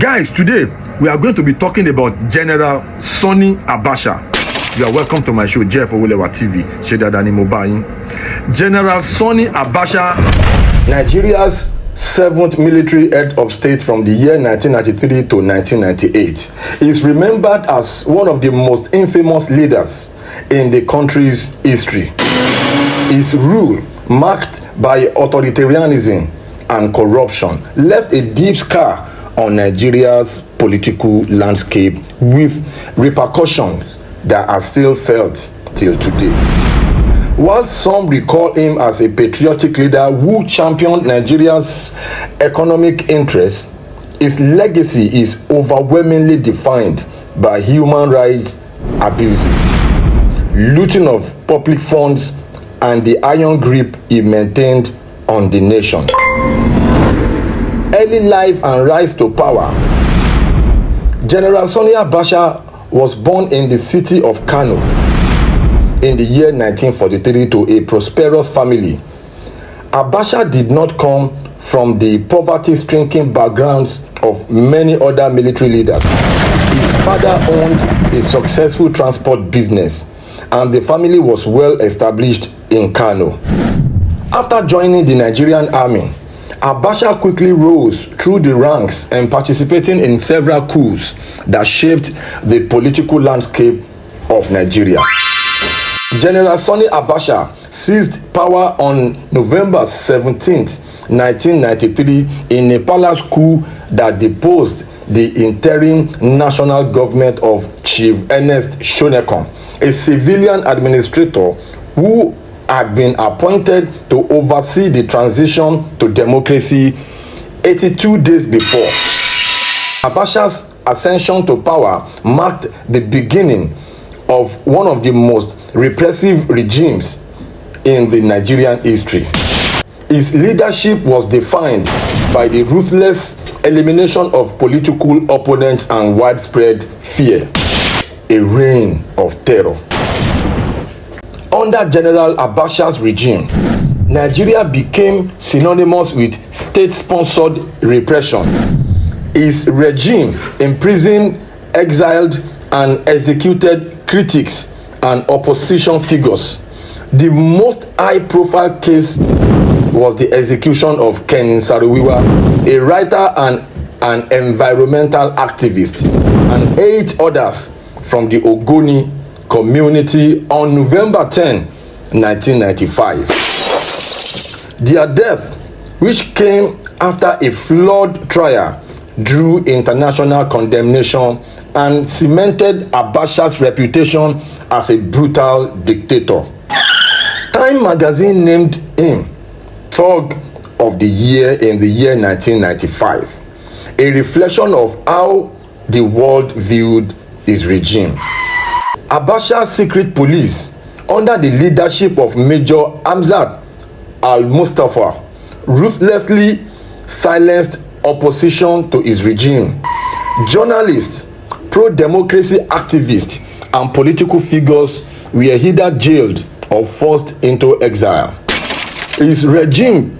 Guys, today we are going to be talking about General Sani Abacha. You are welcome to my show, Jeff Owulewa TV. Shedadani Mobayin. General Sani Abacha, Nigeria's 7th military head of state from the year 1993 to 1998, is remembered as one of the most infamous leaders in the country's history. His rule, marked by authoritarianism and corruption, left a deep scar on Nigeria's political landscape, with repercussions that are still felt till today. While some recall him as a patriotic leader who championed Nigeria's economic interests, his legacy is overwhelmingly defined by human rights abuses, looting of public funds, and the iron grip he maintained on the nation. Early life and rise to power. General Sani Abacha was born in the city of Kano in the year 1943 to a prosperous family. Abacha did not come from the poverty-stricken backgrounds of many other military leaders. His father owned a successful transport business, and the family was well established in Kano. After joining the Nigerian army, Abacha quickly rose through the ranks and participating in several coups that shaped the political landscape of Nigeria. General Sani Abacha seized power on November 17, 1993 in a palace coup that deposed the interim national government of Chief Ernest Shonekan, a civilian administrator who had been appointed to oversee the transition to democracy 82 days before. Abacha's ascension to power marked the beginning of one of the most repressive regimes in the Nigerian history. His leadership was defined by the ruthless elimination of political opponents and widespread fear, a reign of terror. Under General Abacha's regime, Nigeria became synonymous with state-sponsored repression. His regime imprisoned, exiled, and executed critics and opposition figures. The most high-profile case was the execution of Ken Saro-Wiwa, a writer and an environmental activist, and 8 others from the Ogoni community on November 10, 1995. Their death, which came after a flawed trial, drew international condemnation and cemented Abacha's reputation as a brutal dictator. Time magazine named him Thug of the Year in the year 1995, a reflection of how the world viewed his regime. Abacha's secret police, under the leadership of Major Hamzat al-Mustafa, ruthlessly silenced opposition to his regime. Journalists, pro-democracy activists, and political figures were either jailed or forced into exile. His regime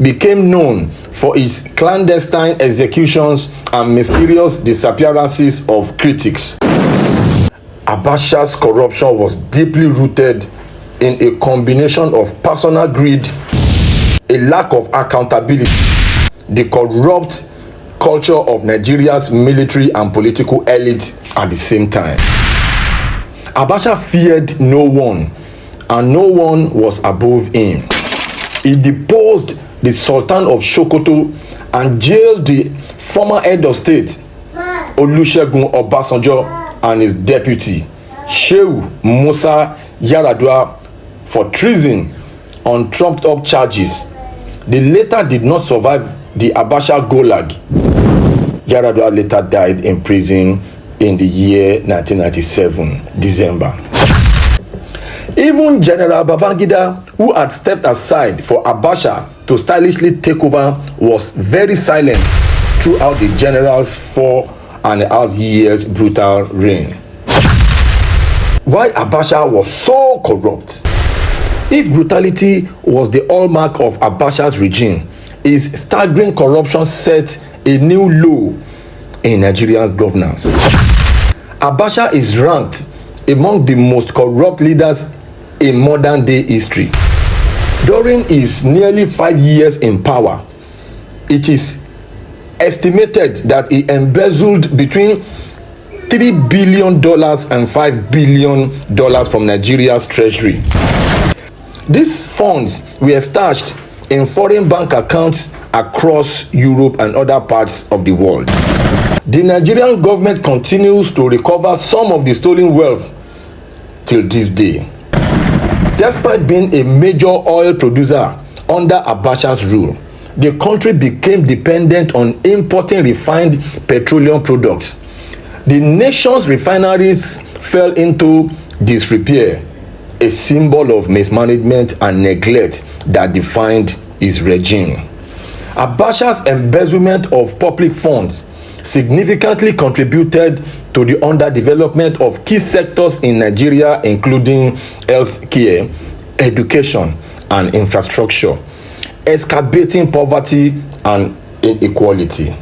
became known for its clandestine executions and mysterious disappearances of critics. Abacha's corruption was deeply rooted in a combination of personal greed, a lack of accountability, the corrupt culture of Nigeria's military and political elite at the same time. Abacha feared no one, and no one was above him. He deposed the Sultan of Sokoto and jailed the former head of state, Olusegun Obasanjo, and his deputy, Shehu Musa Yaradua, for treason on trumped-up charges. The latter did not survive the Abacha Gulag. Yaradua later died in prison in the year 1997, December. Even General Babangida, who had stepped aside for Abacha to stylishly take over, was very silent throughout the general's 4.5 years brutal reign. Why Abacha was so corrupt? If brutality was the hallmark of Abacha's regime, his staggering corruption set a new low in Nigeria's governance. Abacha is ranked among the most corrupt leaders in modern day history. During his nearly 5 years in power, it is estimated that he embezzled between $3 billion and $5 billion from Nigeria's treasury. These funds were stashed in foreign bank accounts across Europe and other parts of the world. The Nigerian government continues to recover some of the stolen wealth till this day. Despite being a major oil producer under Abacha's rule, the country became dependent on importing refined petroleum products. The nation's refineries fell into disrepair, a symbol of mismanagement and neglect that defined his regime. Abacha's embezzlement of public funds significantly contributed to the underdevelopment of key sectors in Nigeria, including healthcare, education, and infrastructure, exacerbating poverty and inequality.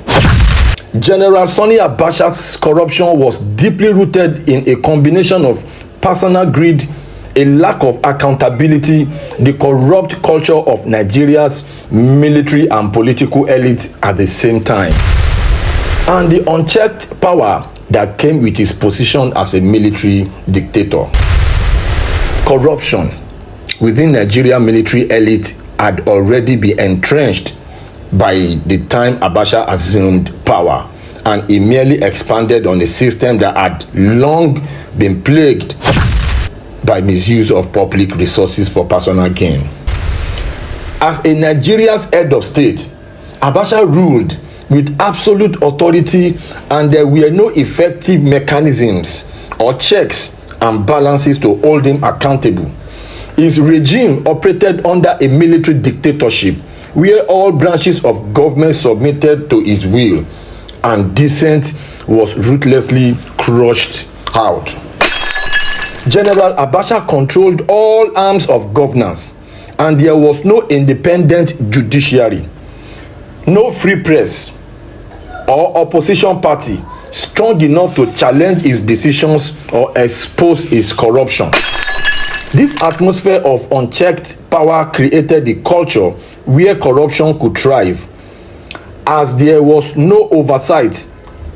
General Sani Abacha's corruption was deeply rooted in a combination of personal greed, a lack of accountability, the corrupt culture of Nigeria's military and political elite at the same time, and the unchecked power that came with his position as a military dictator. Corruption within Nigeria's military elite had already been entrenched by the time Abacha assumed power, and he merely expanded on a system that had long been plagued by misuse of public resources for personal gain. As a Nigeria's head of state, Abacha ruled with absolute authority, and there were no effective mechanisms or checks and balances to hold him accountable. His regime operated under a military dictatorship where all branches of government submitted to his will, and dissent was ruthlessly crushed out. General Abacha controlled all arms of governance, and there was no independent judiciary, no free press, or opposition party strong enough to challenge his decisions or expose his corruption. This atmosphere of unchecked power created a culture where corruption could thrive, as there was no oversight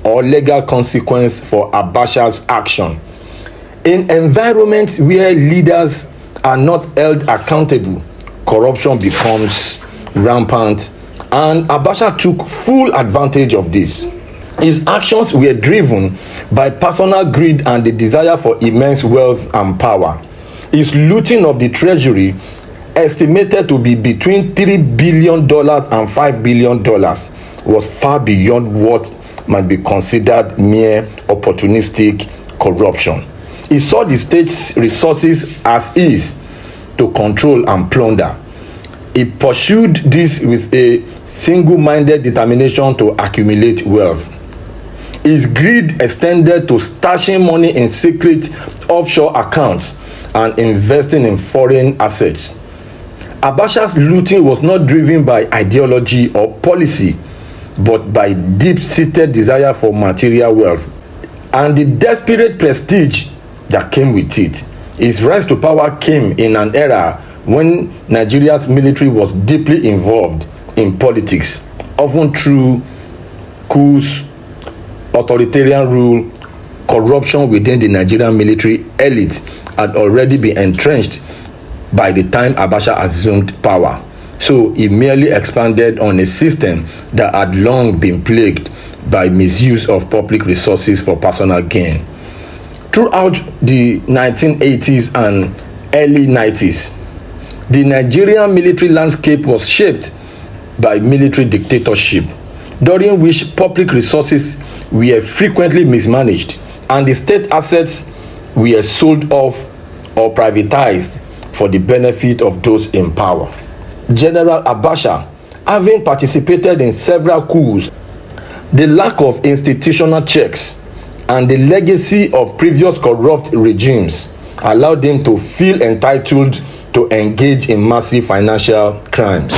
or legal consequence for Abacha's action. In environments where leaders are not held accountable, corruption becomes rampant, and Abacha took full advantage of this. His actions were driven by personal greed and the desire for immense wealth and power. His looting of the treasury, estimated to be between $3 billion and $5 billion, was far beyond what might be considered mere opportunistic corruption. He saw the state's resources as his to control and plunder. He pursued this with a single-minded determination to accumulate wealth. His greed extended to stashing money in secret offshore accounts and investing in foreign assets. Abacha's looting was not driven by ideology or policy, but by deep-seated desire for material wealth and the desperate prestige that came with it. His rise to power came in an era when Nigeria's military was deeply involved in politics, often through coups, authoritarian rule. Corruption within the Nigerian military elite had already been entrenched by the time Abacha assumed power. So he merely expanded on a system that had long been plagued by misuse of public resources for personal gain. Throughout the 1980s and early 90s, the Nigerian military landscape was shaped by military dictatorship, during which public resources were frequently mismanaged and the state assets were sold off or privatized for the benefit of those in power. General Abacha, having participated in several coups, the lack of institutional checks, and the legacy of previous corrupt regimes allowed him to feel entitled to engage in massive financial crimes.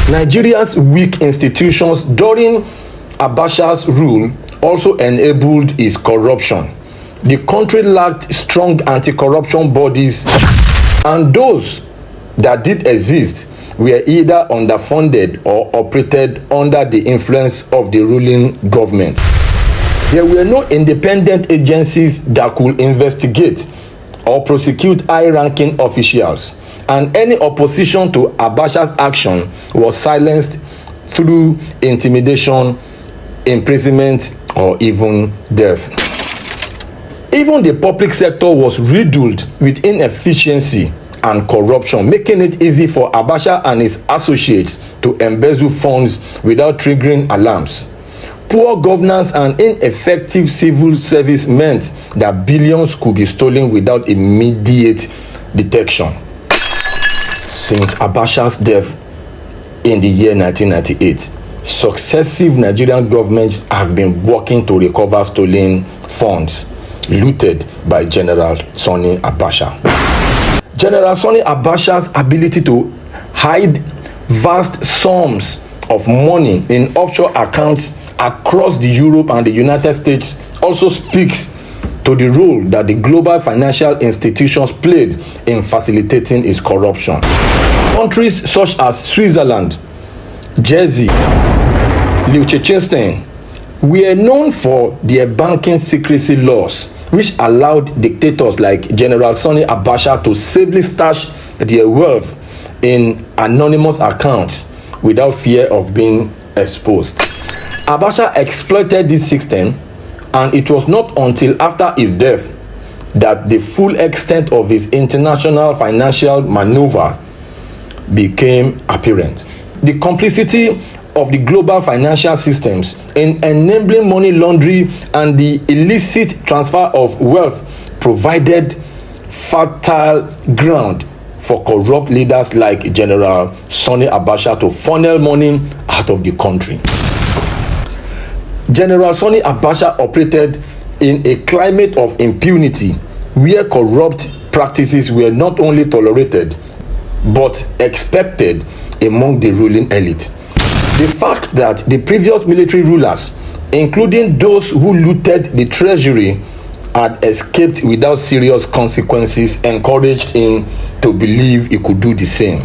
Nigeria's weak institutions during Abacha's rule also enabled his corruption. The country lacked strong anti-corruption bodies, and those that did exist were either underfunded or operated under the influence of the ruling government. There were no independent agencies that could investigate or prosecute high-ranking officials, and any opposition to Abacha's action was silenced through intimidation, imprisonment, or even death. Even the public sector was riddled with inefficiency and corruption, making it easy for Abacha and his associates to embezzle funds without triggering alarms. Poor governance and ineffective civil service meant that billions could be stolen without immediate detection. Since Abacha's death in the year 1998, successive Nigerian governments have been working to recover stolen funds looted by General Sani Abacha. General Sani Abacha's ability to hide vast sums of money in offshore accounts across Europe and the United States also speaks to the role that the global financial institutions played in facilitating his corruption. Countries such as Switzerland, Jersey, Liechtenstein were known for their banking secrecy laws, which allowed dictators like General Sani Abacha to safely stash their wealth in anonymous accounts without fear of being exposed. Abacha exploited this system, and it was not until after his death that the full extent of his international financial maneuver became apparent. The complicity of the global financial systems in enabling money laundering and the illicit transfer of wealth provided fertile ground for corrupt leaders like General Sani Abacha to funnel money out of the country. General Sani Abacha operated in a climate of impunity where corrupt practices were not only tolerated but expected among the ruling elite. The fact that the previous military rulers, including those who looted the treasury, had escaped without serious consequences encouraged him to believe he could do the same.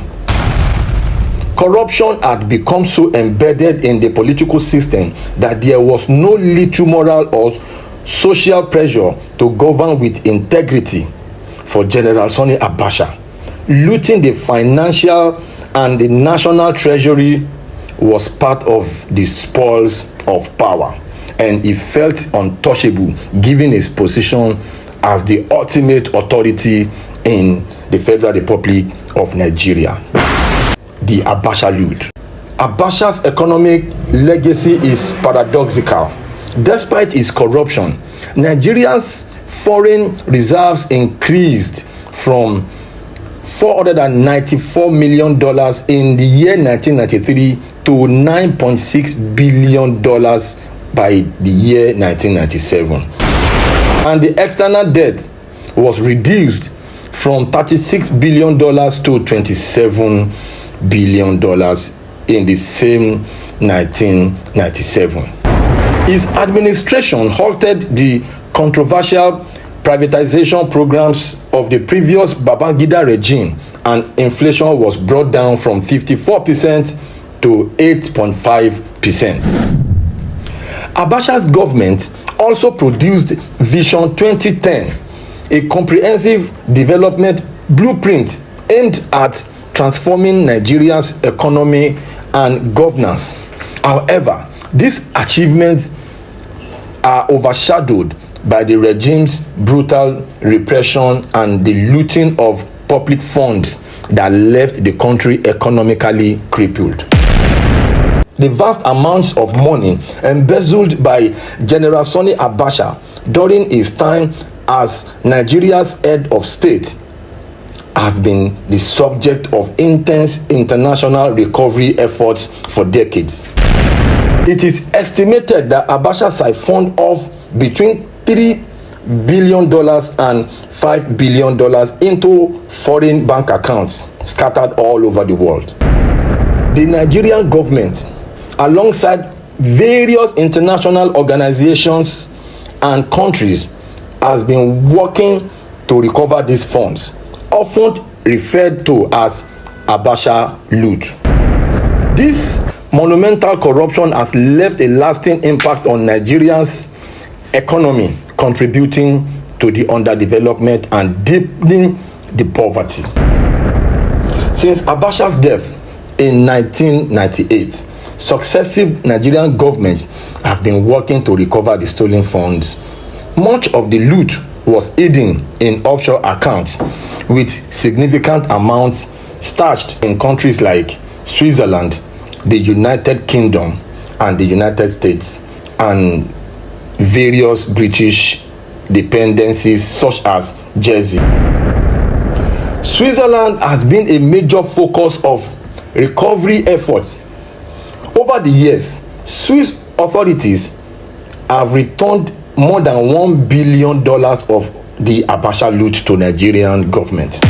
Corruption had become so embedded in the political system that there was no little moral or social pressure to govern with integrity for General Sani Abacha. Looting the financial and the national treasury was part of the spoils of power, and he felt untouchable given his position as the ultimate authority in the Federal Republic of Nigeria. The Abacha loot. Abacha's economic legacy is paradoxical. Despite his corruption, Nigeria's foreign reserves increased from $494 million in the year 1993 to $9.6 billion by the year 1997. And the external debt was reduced from $36 billion to $27 billion in the same 1997. His administration halted the controversial privatization programs of the previous Babangida regime, and inflation was brought down from 54% to 8.5%. Abacha's government also produced Vision 2010, a comprehensive development blueprint aimed at transforming Nigeria's economy and governance. However, these achievements are overshadowed by the regime's brutal repression and the looting of public funds that left the country economically crippled. The vast amounts of money embezzled by General Sani Abacha during his time as Nigeria's head of state have been the subject of intense international recovery efforts for decades. It is estimated that Abacha siphoned off between $3 billion and $5 billion into foreign bank accounts scattered all over the world. The Nigerian government, alongside various international organizations and countries has been working to recover these funds, often referred to as Abacha loot. This monumental corruption has left a lasting impact on Nigeria's economy, contributing to the underdevelopment and deepening the poverty. Since Abacha's death in 1998, successive Nigerian governments have been working to recover the stolen funds. Much of the loot was hidden in offshore accounts, with significant amounts stashed in countries like Switzerland, the United Kingdom, and the United States, and various British dependencies such as Jersey. Switzerland has been a major focus of recovery efforts. Over the years, Swiss authorities have returned more than $1 billion of the Abacha loot to Nigerian government.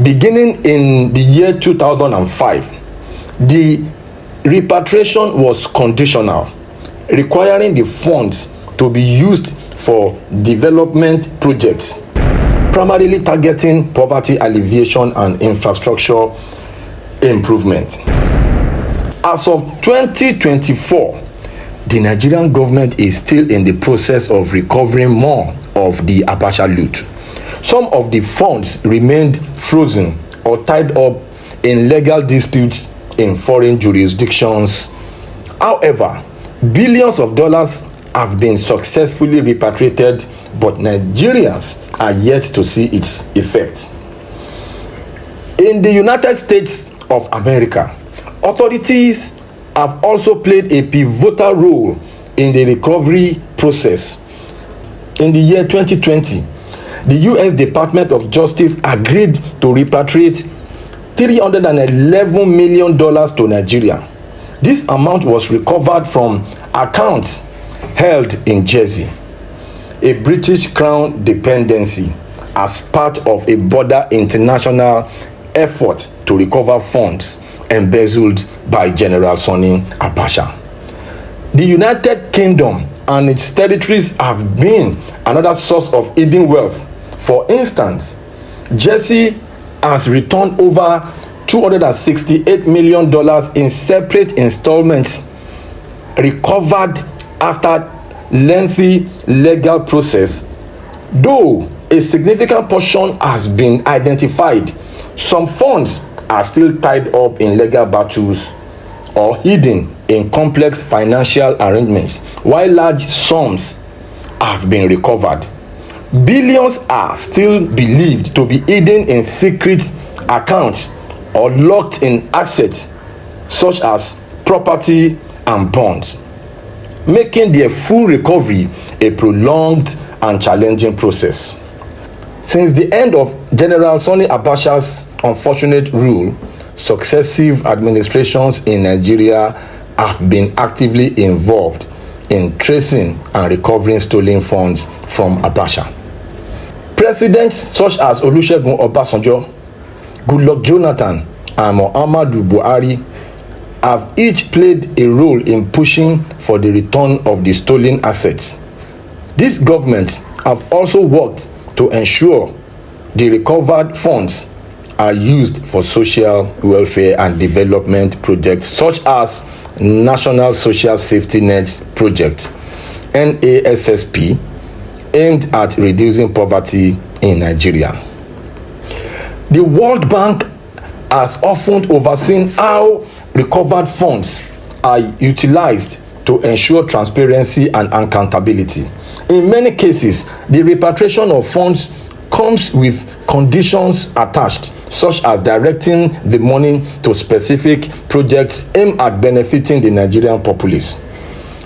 Beginning in the year 2005, the repatriation was conditional, requiring the funds to be used for development projects, primarily targeting poverty alleviation and infrastructure improvement. As of 2024, the Nigerian government is still in the process of recovering more of the Abacha loot. Some of the funds remained frozen or tied up in legal disputes in foreign jurisdictions. However, billions of dollars have been successfully repatriated, but Nigerians are yet to see its effect. In the United States of America, authorities have also played a pivotal role in the recovery process. In the year 2020, the U.S. Department of Justice agreed to repatriate $311 million to Nigeria. This amount was recovered from accounts held in Jersey, a British Crown dependency, as part of a broader international effort to recover funds embezzled by General Sani Abacha. The United Kingdom and its territories have been another source of hidden wealth. For instance, Jersey has returned over $268 million in separate installments recovered after lengthy legal process. Though a significant portion has been identified, some funds are still tied up in legal battles or hidden in complex financial arrangements, while large sums have been recovered. Billions are still believed to be hidden in secret accounts or locked in assets such as property and bonds, making their full recovery a prolonged and challenging process. Since the end of General Sani Abacha's unfortunate rule, successive administrations in Nigeria have been actively involved in tracing and recovering stolen funds from Abacha. Presidents such as Olusegun Obasanjo, Goodluck Jonathan, and Muhammadu Buhari have each played a role in pushing for the return of the stolen assets. These governments have also worked to ensure the recovered funds are used for social welfare and development projects such as National Social Safety Net Project (NASSP), aimed at reducing poverty in Nigeria. The World Bank has often overseen how recovered funds are utilized to ensure transparency and accountability. In many cases, the repatriation of funds comes with conditions attached, such as directing the money to specific projects aimed at benefiting the Nigerian populace.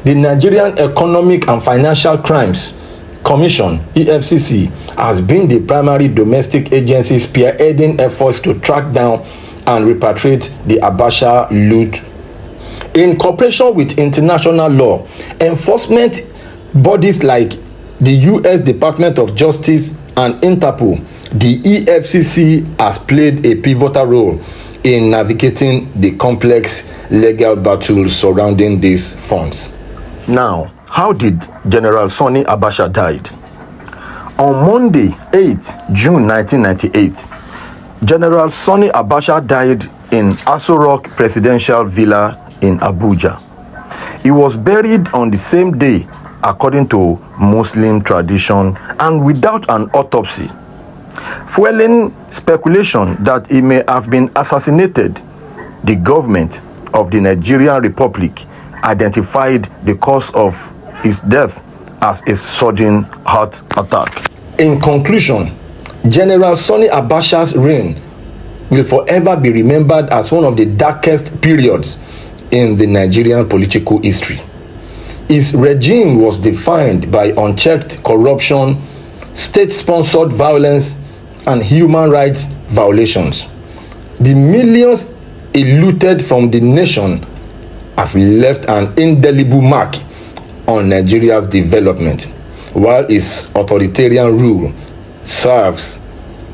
The Nigerian Economic and Financial Crimes Commission (EFCC) has been the primary domestic agency spearheading efforts to track down and repatriate the Abacha loot. In cooperation with international law enforcement bodies like the U.S. Department of Justice and Interpol, the EFCC has played a pivotal role in navigating the complex legal battles surrounding these funds. Now, how did General Sani Abacha died? On Monday, 8 June 1998, General Sani Abacha died in Aso Rock Presidential Villa in Abuja. He was buried on the same day according to Muslim tradition and without an autopsy, fueling speculation that he may have been assassinated. The government of the Nigerian Republic identified the cause of his death as a sudden heart attack. In conclusion, General Sani Abacha's reign will forever be remembered as one of the darkest periods in the Nigerian political history. His regime was defined by unchecked corruption, state-sponsored violence, and human rights violations. The millions he looted from the nation have left an indelible mark on Nigeria's development, while his authoritarian rule serves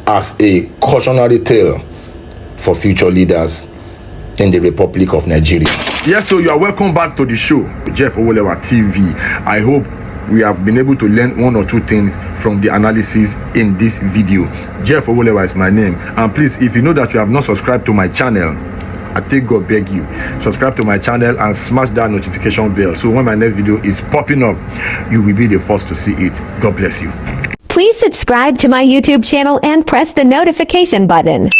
as a cautionary tale for future leaders in the Republic of Nigeria. Yes, so you are welcome back to the show, Jeff Owolewa TV. I hope we have been able to learn one or two things from the analysis in this video. Jeff Owolewa is my name, and please, if you know that you have not subscribed to my channel, I take God beg you, subscribe to my channel and smash that notification bell, so when my next video is popping up, you will be the first to see it. God bless you. Please subscribe to my YouTube channel and press the notification button.